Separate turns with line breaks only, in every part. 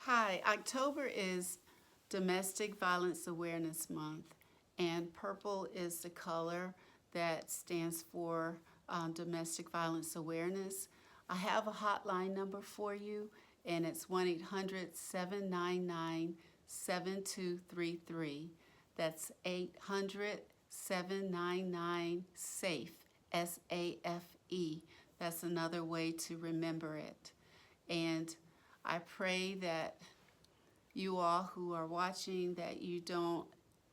Hi, October is Domestic Violence Awareness Month, and purple is the color that stands for domestic violence awareness. I have a hotline number for you, and it's 1-800-799-7233. That's 800-799-SAFE, SAFE. That's another way to remember it. And I pray that you all who are watching, that you don't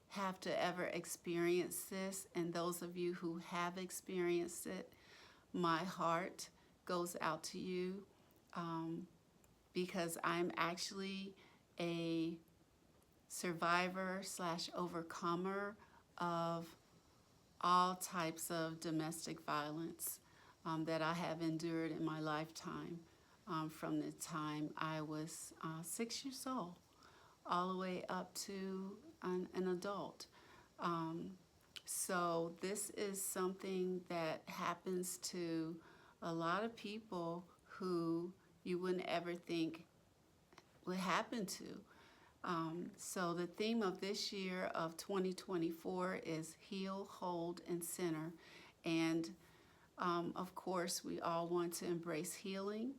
have to ever experience this. And those of you who have experienced it, my heart goes out to you because I'm actually a survivor slash overcomer of all types of domestic violence that I have endured in my lifetime from the time I was 6 years old all the way up to an adult. Um, so this is something that happens to a lot of people who you wouldn't ever think would happen to. So the theme of this year of 2024 is Heal, Hold, and Center. And of course, we all want to embrace healing,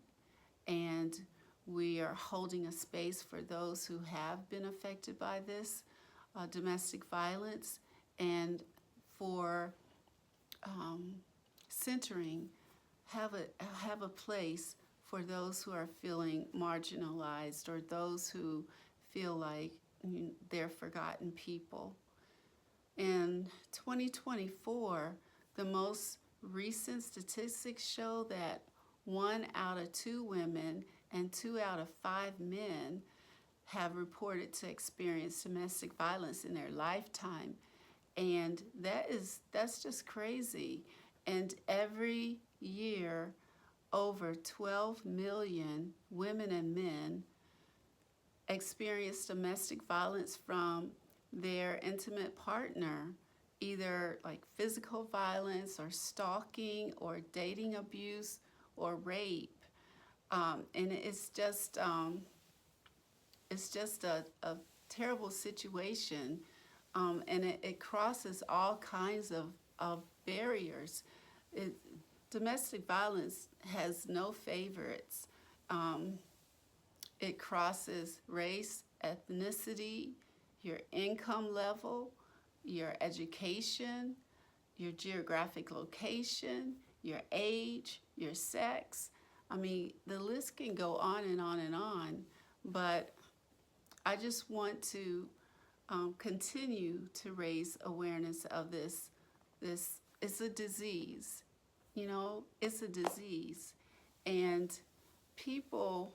and we are holding a space for those who have been affected by this domestic violence, and for centering, have a place for those who are feeling marginalized or those who feel like they're forgotten people. In 2024, the most recent statistics show that 1 out of 2 women and 2 out of 5 men have reported to experience domestic violence in their lifetime. And that's just crazy. And every year, over 12 million women and men experience domestic violence from their intimate partner, either like physical violence or stalking or dating abuse or rape. And it's just a terrible situation, and it crosses all kinds of barriers. It, domestic violence has no favorites. It crosses race, ethnicity, your income level, your education, your geographic location, your age, your sex. I mean, the list can go on and on and on, but I just want to continue to raise awareness of this. It's a disease, it's a disease. And people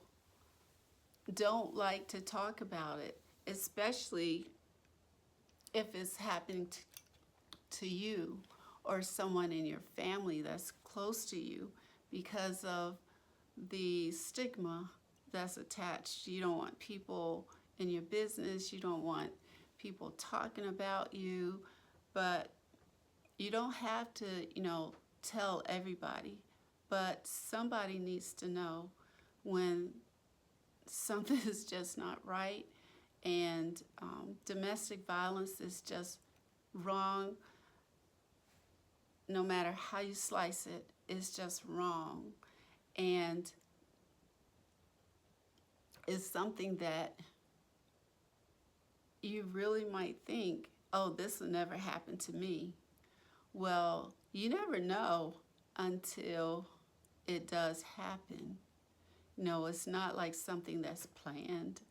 don't like to talk about it, especially if it's happening to you or someone in your family that's close to you, because of the stigma that's attached. You don't want people in your business, you don't want people talking about you, but you don't have to, tell everybody, but somebody needs to know when something is just not right. And domestic violence is just wrong. No matter how you slice it, it's just wrong. And it's something that you really might think, oh, this will never happen to me. Well, you never know until it does happen. It's not like something that's planned.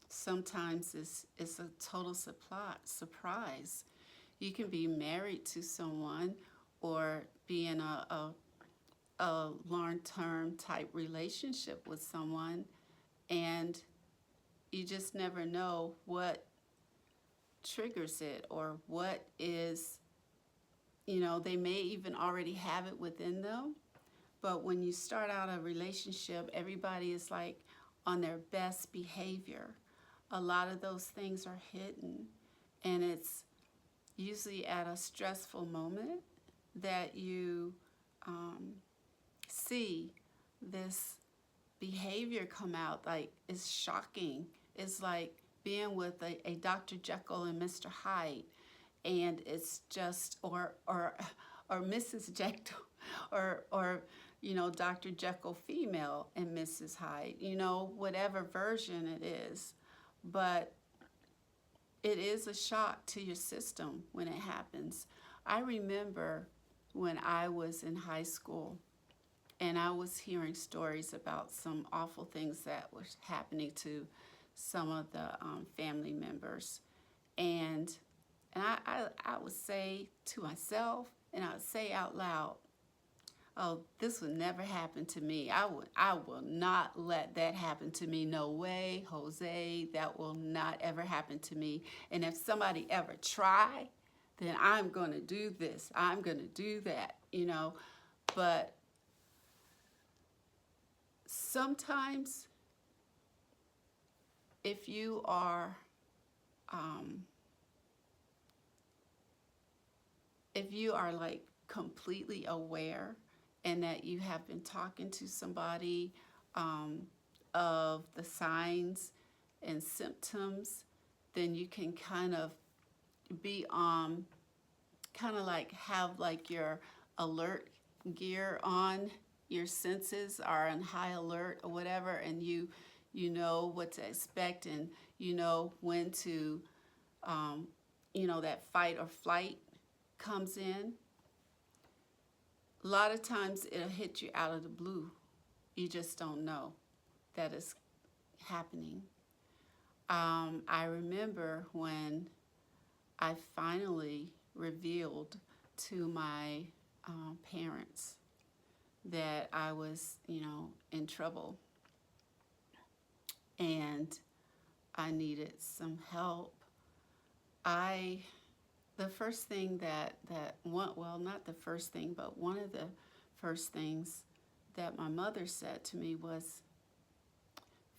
Sometimes it's a total surprise. You can be married to someone or be in a long-term type relationship with someone, and you just never know what triggers it, or what is, they may even already have it within them. But when you start out a relationship, everybody is like on their best behavior. A lot of those things are hidden, and it's usually at a stressful moment that you see this behavior come out, like, it's shocking. It's like being with a Dr. Jekyll and Mr. Hyde, and it's just, or Mrs. Jekyll, or Dr. Jekyll female and Mrs. Hyde, whatever version it is. But it is a shock to your system when it happens. I remember when I was in high school and I was hearing stories about some awful things that was happening to some of the family members. And I would say to myself, and I would say out loud, oh, this would never happen to me. I will not let that happen to me. No way, Jose, that will not ever happen to me. And if somebody ever try, then I'm going to do this. I'm going to do that, But sometimes if you are like completely aware and that you have been talking to somebody of the signs and symptoms, then you can kind of be kind of like have like your alert gear on, your senses are on high alert or whatever, and you know what to expect, and you know when to that fight or flight comes in. A lot of times it'll hit you out of the blue. You just don't know that it's happening. I remember when I finally revealed to my parents that I was, in trouble and I needed some help. The first thing not the first thing, but one of the first things that my mother said to me was,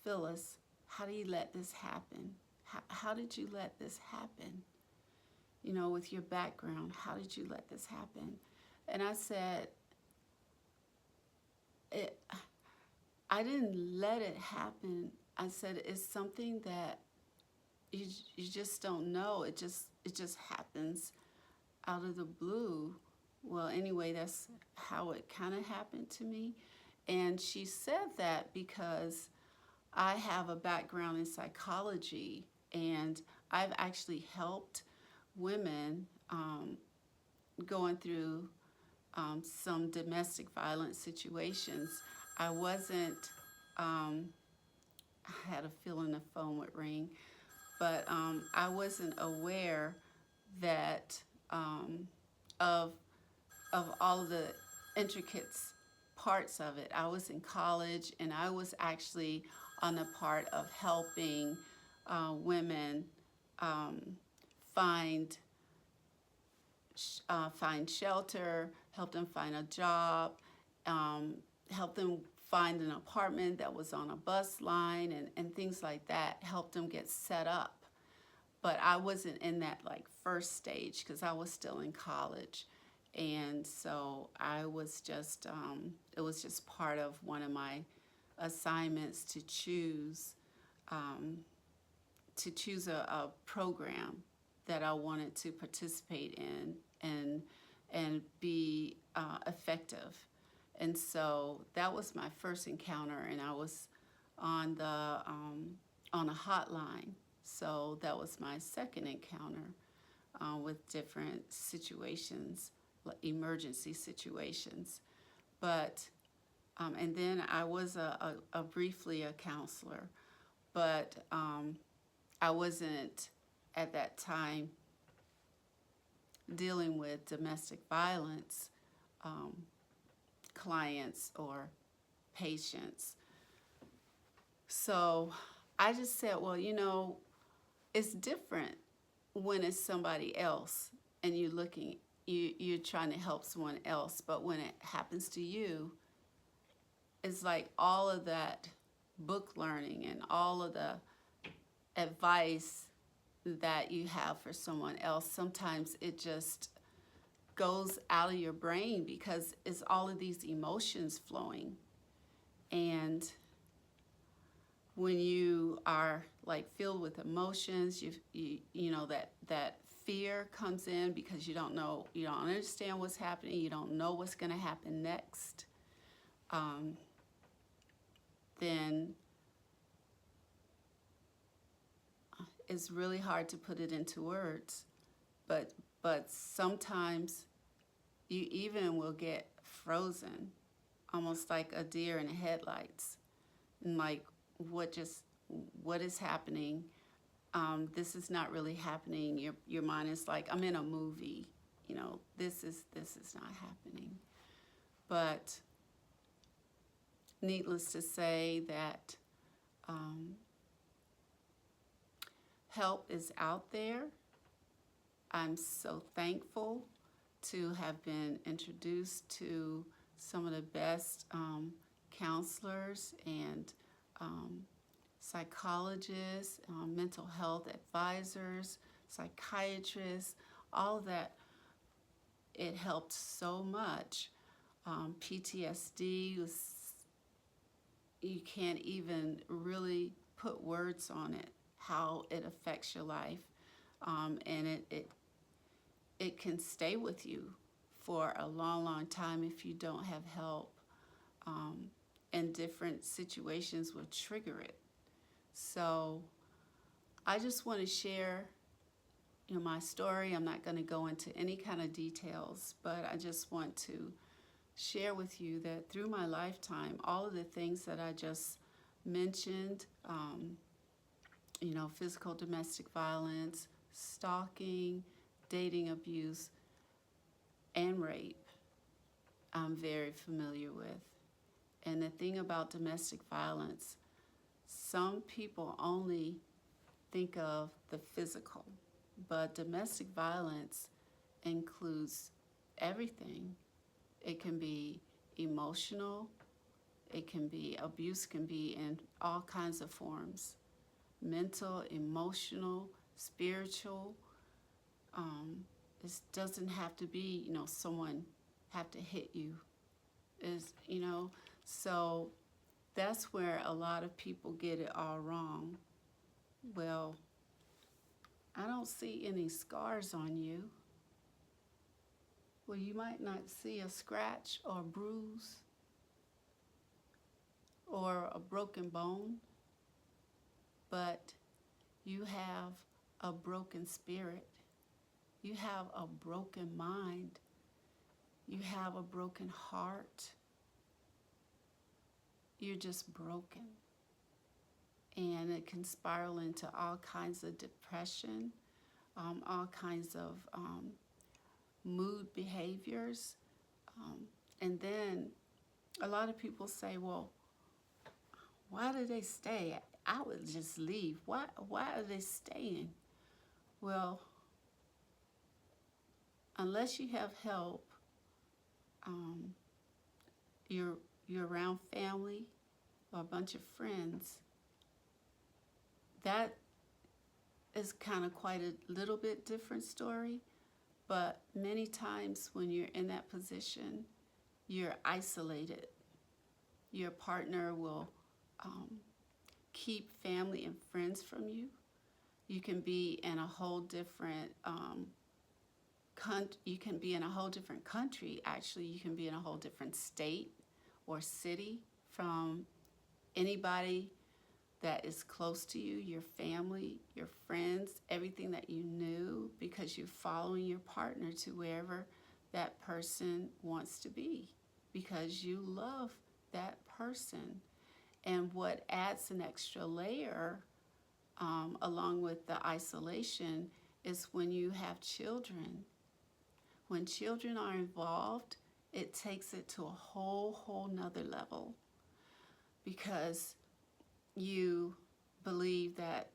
Phyllis, how do you let this happen? How did you let this happen? With your background, how did you let this happen? And I said, I didn't let it happen. I said, it's something that you just don't know. It just happens out of the blue. Well, anyway, that's how it kind of happened to me. And she said that because I have a background in psychology, and I've actually helped women going through some domestic violence situations. I wasn't, I had a feeling the phone would ring, but I wasn't aware that of all of the intricate parts of it. I was in college, and I was actually on the part of helping women find shelter, help them find a job, help them find an apartment that was on a bus line, and things like that, help them get set up. But I wasn't in that like first stage because I was still in college. And so I was just, it was just part of one of my assignments to choose a program that I wanted to participate in and be effective. And so that was my first encounter, and I was on a hotline. So that was my second encounter with different situations, emergency situations. But and then I was briefly a counselor, but I wasn't at that time dealing with domestic violence clients or patients. So I just said, well, it's different when it's somebody else and you're trying to help someone else, but when it happens to you, it's like all of that book learning and all of the advice that you have for someone else, sometimes it just goes out of your brain because it's all of these emotions flowing. And when you are like filled with emotions, you know that fear comes in because you don't understand what's happening, you don't know what's going to happen next. Then it's really hard to put it into words, but sometimes you even will get frozen, almost like a deer in the headlights, and like what is happening. This is not really happening. Your mind is like, I'm in a movie. You know, this is not happening. But needless to say that help is out there. I'm so thankful to have been introduced to some of the best counselors and psychologists, mental health advisors, psychiatrists, all of that. It helped so much. PTSD was, you can't even really put words on it, how it affects your life. And it can stay with you for a long, long time if you don't have help. And different situations will trigger it. So I just want to share, my story. I'm not going to go into any kind of details, but I just want to share with you that through my lifetime, all of the things that I just mentioned, physical domestic violence, stalking, dating abuse, and rape, I'm very familiar with. And the thing about domestic violence, some people only think of the physical, but domestic violence includes everything. It can be emotional, abuse can be in all kinds of forms, mental, emotional, spiritual. It doesn't have to be, someone have to hit you. So that's where a lot of people get it all wrong. Well, I don't see any scars on you. Well, you might not see a scratch or a bruise or a broken bone, but you have a broken spirit. You have a broken mind. You have a broken heart. You're just broken. And it can spiral into all kinds of depression, all kinds of mood behaviors. And then a lot of people say, well, why do they stay? I would just leave. Why are they staying? Well, unless you have help, you're around family or a bunch of friends, that is kind of quite a little bit different story. But many times when you're in that position, you're isolated. Your partner will keep family and friends from you. You can be in a whole different you can be in a whole different country. Actually, you can be in a whole different state or city from anybody that is close to you, your family, your friends, everything that you knew, because you're following your partner to wherever that person wants to be, because you love that person. And what adds an extra layer, along with the isolation, is when you have children. When children are involved, it takes it to a whole nother level, because you believe that,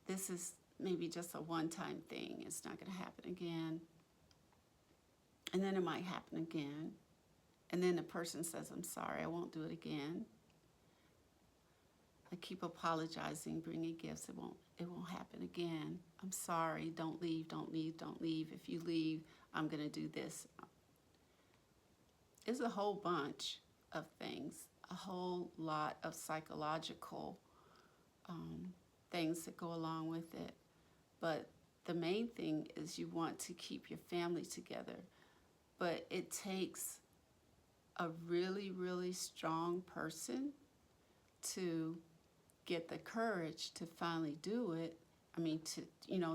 this is maybe just a one-time thing. It's not going to happen again. And then it might happen again. And then the person says, I'm sorry, I won't do it again. I keep apologizing, bringing gifts. It won't happen again. I'm sorry, don't leave, don't leave, don't leave. If you leave, I'm going to do this. It's a whole bunch of things, a whole lot of psychological things that go along with it. But the main thing is you want to keep your family together. But it takes a really, really strong person to get the courage to finally do it. I mean,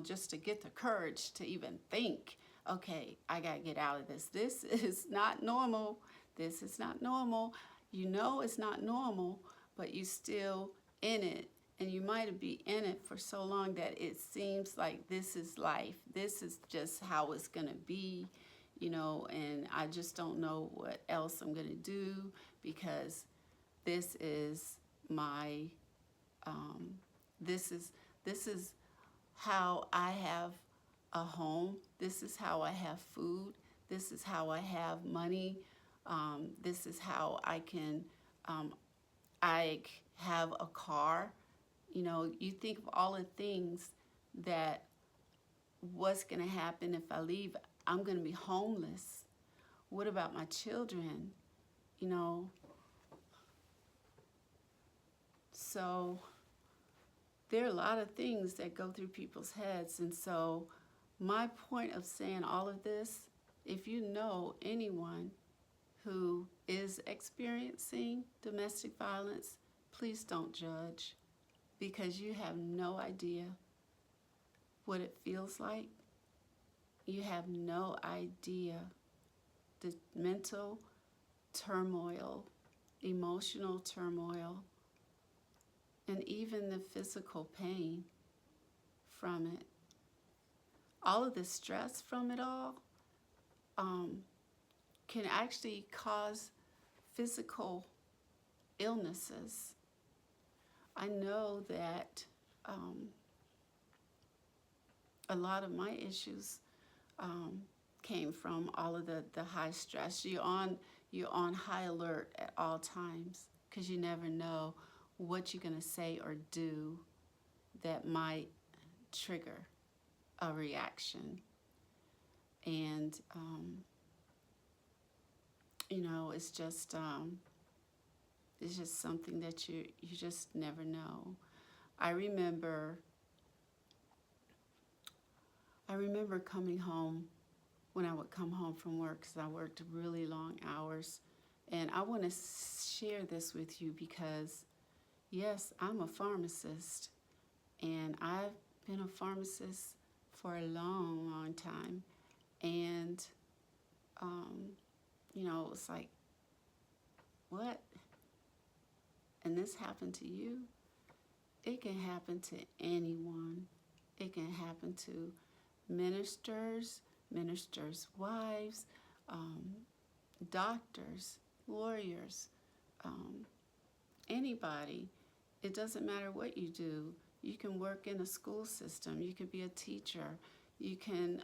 just to get the courage to even think, okay, I got to get out of this. This is not normal. This is not normal. You know it's not normal, but you still in it. And you might be in it for so long that it seems like this is life. This is just how it's going to be, and I just don't know what else I'm going to do because this is my, this is how I have a home. This is how I have food. This is how I have money. This is how I can, I have a car. You think of all the things that what's going to happen if I leave. I'm going to be homeless. What about my children? So there are a lot of things that go through people's heads. And so my point of saying all of this, if you know anyone who is experiencing domestic violence, please don't judge, because you have no idea what it feels like. You have no idea the mental turmoil, emotional turmoil, and even the physical pain from it. All of the stress from it all can actually cause physical illnesses. I know that a lot of my issues came from all of the high stress. You're on high alert at all times because you never know what you're going to say or do that might trigger a reaction. And it's just something that you just never know. I remember coming home when I would come home from work, because I worked really long hours. And I want to share this with you because, yes, I'm a pharmacist, and I've been a pharmacist for a long, long time. And, it's like, what? And this happened to you? It can happen to anyone. It can happen to ministers' wives, doctors, lawyers, anybody. It doesn't matter what you do. You can work in a school system. You can be a teacher. You can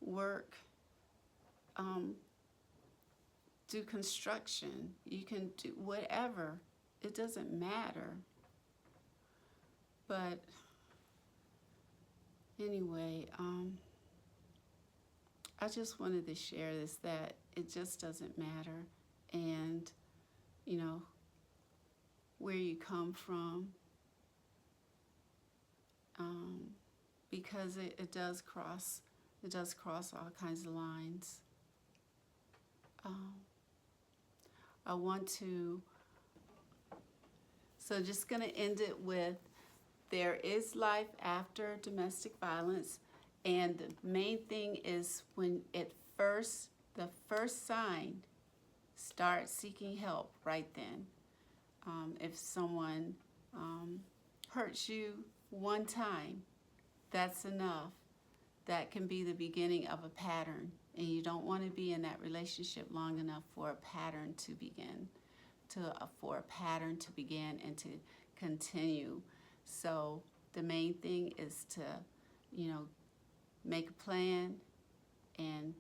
work, do construction. You can do whatever. It doesn't matter. But anyway, I just wanted to share this, that it just doesn't matter. And, where you come from, because it does cross all kinds of lines. I want to, so just going to end it with, there is life after domestic violence, and the main thing is when the first sign, start seeking help right then. If someone hurts you one time, that's enough. That can be the beginning of a pattern, and you don't want to be in that relationship long enough for a pattern to begin, and to continue. So the main thing is to, make a plan and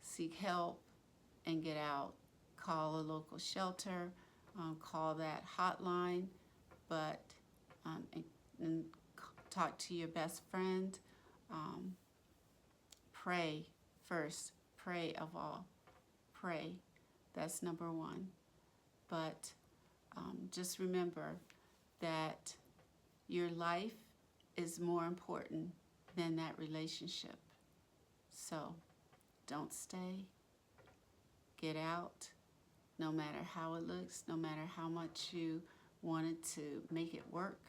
seek help and get out. Call a local shelter, call that hotline, but and talk to your best friend. Pray first. Pray of all. Pray. That's number one. But just remember that Your life is more important than that relationship. So don't stay. Get out, no matter how it looks, no matter how much you wanted to make it work,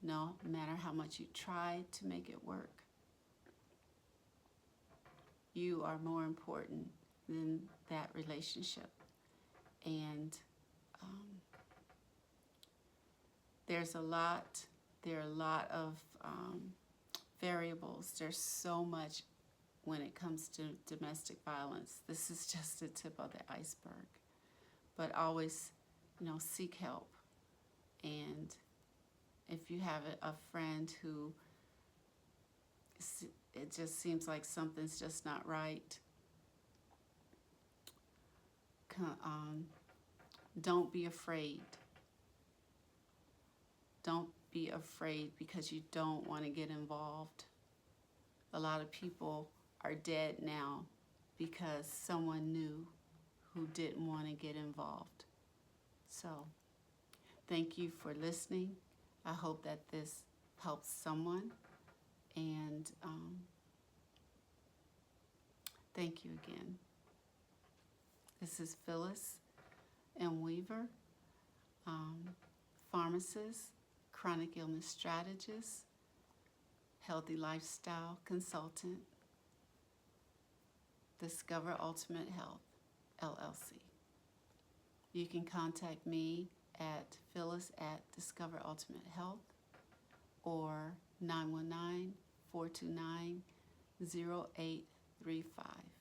no matter how much you tried to make it work. You are more important than that relationship. And there are a lot of variables. There's so much when it comes to domestic violence. This is just the tip of the iceberg. But always, seek help. And if you have a friend who it just seems like something's just not right, don't be afraid. Don't be afraid because you don't want to get involved. A lot of people are dead now because someone knew who didn't want to get involved. So, thank you for listening. I hope that this helps someone. And thank you again. This is Phyllis M. Weaver, pharmacist, chronic illness strategist, healthy lifestyle consultant, Discover Ultimate Health, LLC. You can contact me at Phyllis@Discover Ultimate Health or 919-429-0835.